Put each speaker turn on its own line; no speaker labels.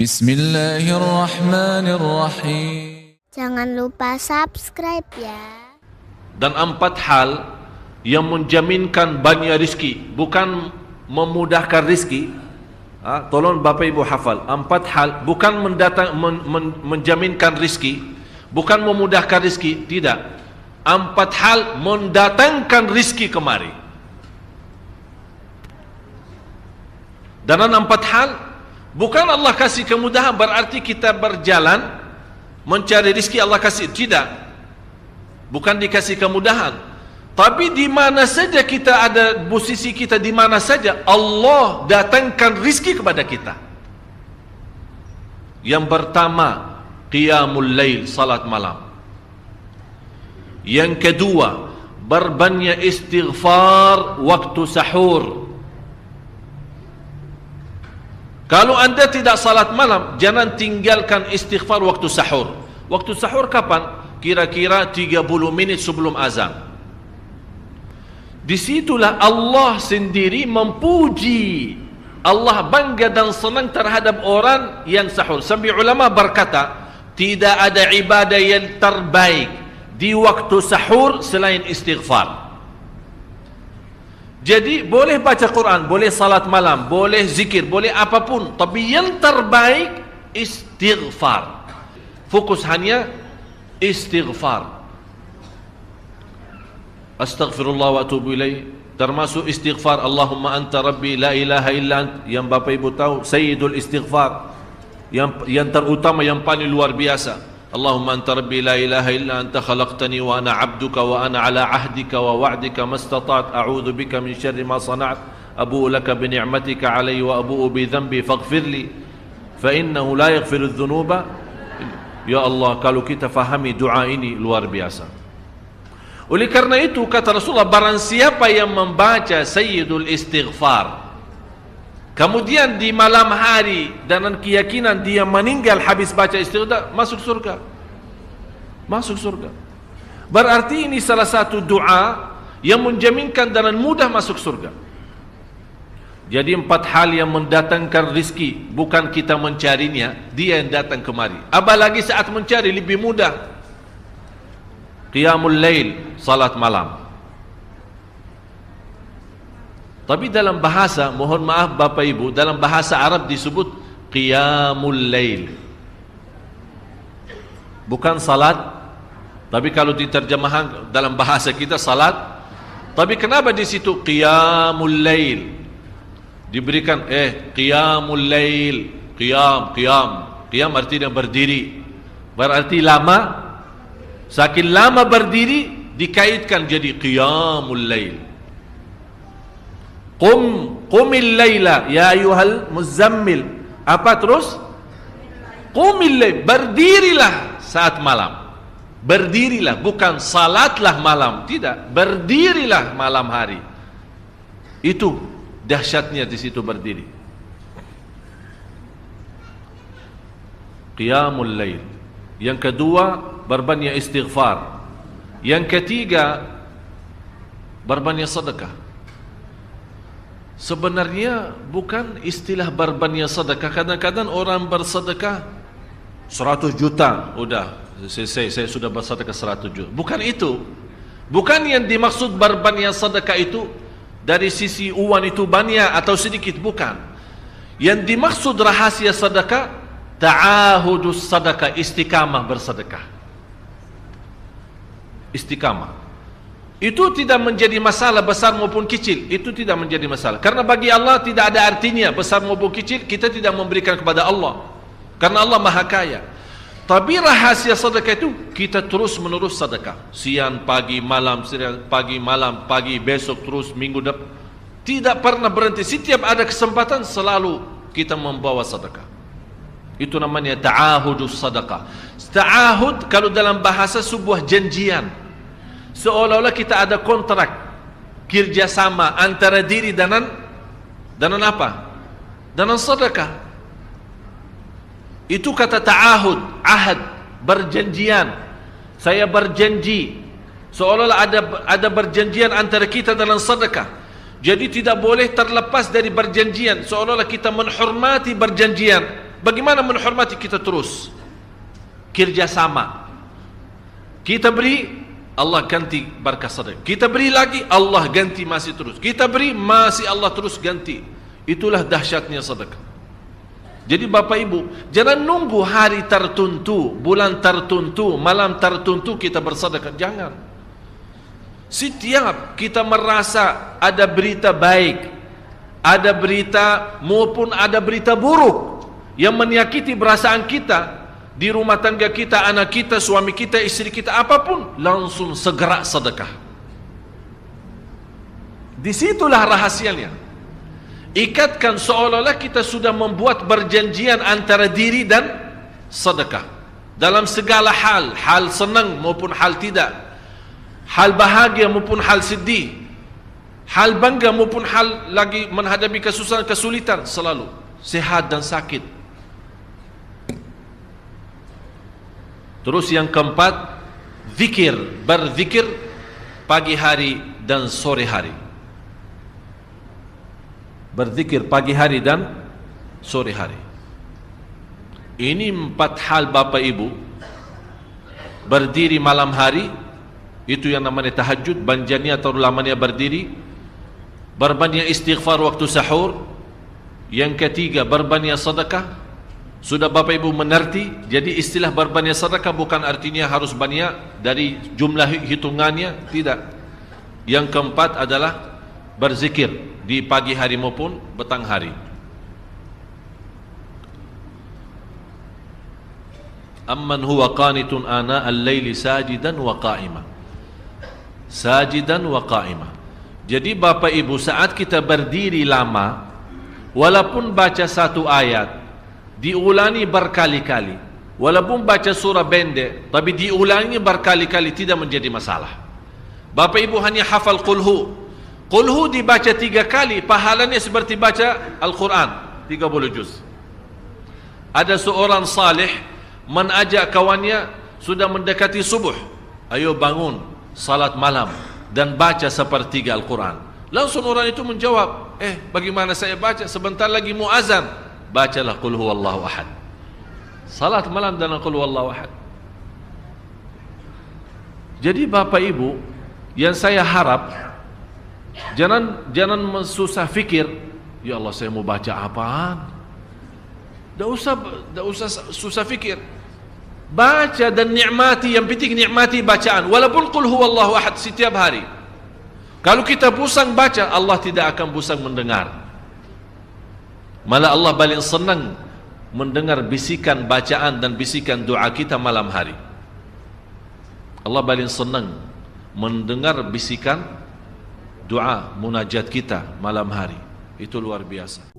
Bismillahirrahmanirrahim.
Jangan lupa subscribe ya.
Dan 4 hal yang menjaminkan banyak rizki, bukan memudahkan rizki. Tolong Bapak Ibu hafal. 4 hal bukan menjaminkan rizki, bukan memudahkan rizki, tidak. 4 hal mendatangkan rizki kemari. Dan 4 hal bukan Allah kasih kemudahan berarti kita berjalan mencari rizki Allah kasih, tidak. Bukan dikasih kemudahan, tapi di mana saja kita ada, posisi kita di mana saja, Allah datangkan rizki kepada kita. Yang pertama, qiyamul lail, salat malam. Yang kedua, berbanyak istighfar waktu sahur. Kalau anda tidak salat malam, jangan tinggalkan istighfar waktu sahur. Waktu sahur kapan? Kira-kira 30 minit sebelum azan. Disitulah Allah sendiri memuji. Allah bangga dan senang terhadap orang yang sahur. Sampai ulama berkata, tidak ada ibadah yang terbaik di waktu sahur selain istighfar. Jadi boleh baca Quran, boleh salat malam, boleh zikir, boleh apapun, tapi yang terbaik istighfar. Fokus hanya istighfar. Astaghfirullah wa atubu ilaih, termasuk istighfar Allahumma anta rabbi la ilaha illa ant, yang Bapak Ibu tahu sayyidul istighfar, yang terutama, yang paling luar biasa. Allahumma anta rabbi la ilaha illa anta khalaqtani wa ana abduka wa ana ala ahdika wa wa'dika mastata'at a'udzu bika min syarri ma sana'at abu'u laka bi ni'matika alayya wa abu'u bi dhanbi faghfirli fa innahu la yaghfiru dzunuba. Ya Allah, kalau kita fahami doa ini luar biasa. Oleh karena itu kata Rasulullah, barang siapa yang membaca sayyidul istighfar, kemudian di malam hari dengan keyakinan dia meninggal habis baca istighfar, masuk surga. Masuk surga. Berarti ini salah satu doa yang menjaminkan dengan mudah masuk surga. Jadi 4 hal yang mendatangkan rizki, bukan kita mencarinya, dia yang datang kemari. Apalagi saat mencari lebih mudah. Qiyamul lail, salat malam. Tapi dalam bahasa, mohon maaf Bapak Ibu, dalam bahasa Arab disebut qiyamul lail, bukan salat. Tapi kalau diterjemahkan dalam bahasa kita salat. Tapi kenapa di situ qiyamul lail? Diberikan qiyamul lail, qiyam artinya berdiri. Berarti lama. Saking lama berdiri dikaitkan jadi qiyamul lail. Qumil layla ya ayyuhal muzammil. Apa terus? Qumil layl, berdirilah saat malam. Berdirilah, bukan salatlah malam, tidak. Berdirilah malam hari. Itu dahsyatnya di situ berdiri. Qiyamul lail. Yang kedua, berbanyak istighfar. Yang ketiga, berbanyak sedekah. Sebenarnya bukan istilah berbanyak sedekah. Kadang-kadang orang bersedekah 100 juta, udah saya sudah bersedekah 100 juta. Bukan itu. Bukan yang dimaksud berbanyak sedekah itu dari sisi uang itu banyak atau sedikit, bukan. Yang dimaksud rahasia sedekah, ta'ahudus sedekah, istiqamah bersedekah. Istiqamah. Itu tidak menjadi masalah besar maupun kecil. Itu tidak menjadi masalah. Karena bagi Allah tidak ada artinya besar maupun kecil. Kita tidak memberikan kepada Allah, karena Allah Maha Kaya. Tapi rahasia sedekah itu kita terus menerus sedekah. Siang, pagi, malam, siang, pagi, malam, pagi, besok, terus minggu depan. Tidak pernah berhenti. Setiap ada kesempatan selalu kita membawa sedekah. Itu namanya ta'ahudus sedekah. Ta'ahud kalau dalam bahasa sebuah janjian. Seolah-olah kita ada kontrak kerjasama antara diri dengan apa? Dengan sedekah. Itu kata ta'ahud, ahad, berjanjian. Saya berjanji. Seolah-olah ada berjanjian antara kita dalam sedekah. Jadi tidak boleh terlepas dari berjanjian. Seolah-olah kita menghormati berjanjian. Bagaimana menghormati? Kita terus kerjasama. Kita beri, Allah ganti berkah sedekah. Kita beri lagi, Allah ganti masih terus. Kita beri, masih Allah terus ganti. Itulah dahsyatnya sedekah. Jadi Bapak Ibu, jangan nunggu hari tertentu, bulan tertentu, malam tertentu kita bersedekah. Jangan. Setiap kita merasa ada berita baik, ada berita maupun ada berita buruk yang menyakiti perasaan kita, di rumah tangga kita, anak kita, suami kita, istri kita, apapun, langsung segera sedekah. Disitulah rahasianya. Ikatkan seolah-olah kita sudah membuat perjanjian antara diri dan sedekah. Dalam segala hal, hal senang maupun hal tidak, hal bahagia maupun hal sedih, hal bangga maupun hal lagi menghadapi kesusahan, kesulitan, selalu sehat dan sakit. Terus yang keempat, zikir, berzikir pagi hari dan sore hari. Berzikir pagi hari dan sore hari. Ini 4 hal Bapak Ibu. Berdiri malam hari, itu yang namanya tahajud, banjanya atau lamanya berdiri. Berbanyak istighfar waktu sahur. Yang ketiga, berbanyak sedekah. Sudah Bapak Ibu mengerti? Jadi istilah berbanyak sedekah bukan artinya harus banyak dari jumlah hitungannya, tidak. Yang keempat adalah berzikir di pagi hari maupun petang hari. Amman huwa qanitun ana al-laili sajidan wa qa'ima. Sajidan wa qa'ima. Jadi Bapak Ibu, saat kita berdiri lama, walaupun baca satu ayat, diulangi berkali-kali, walaupun baca surah pendek tapi diulangi berkali-kali, tidak menjadi masalah. Bapak Ibu hanya hafal qulhu. Qulhu dibaca 3 kali, pahalanya seperti baca Al-Quran 30 juz. Ada seorang salih mengajak kawannya, sudah mendekati subuh, ayo bangun salat malam dan baca sepertiga Al-Quran. Langsung orang itu menjawab, bagaimana saya baca, sebentar lagi mau azan. Bacalah qul huwallahu ahad. Salat malam dan qul huwallahu ahad. Jadi Bapak Ibu, yang saya harap, jangan susah fikir, ya Allah saya mau baca apaan. Tak usah susah fikir. Baca dan nikmati, yang penting nikmati bacaan. Walaupun qul huwallahu ahad setiap hari. Kalau kita pusing baca, Allah tidak akan pusing mendengar. Malah Allah paling senang mendengar bisikan bacaan dan bisikan doa kita malam hari. Allah paling senang mendengar bisikan doa munajat kita malam hari. Itu luar biasa.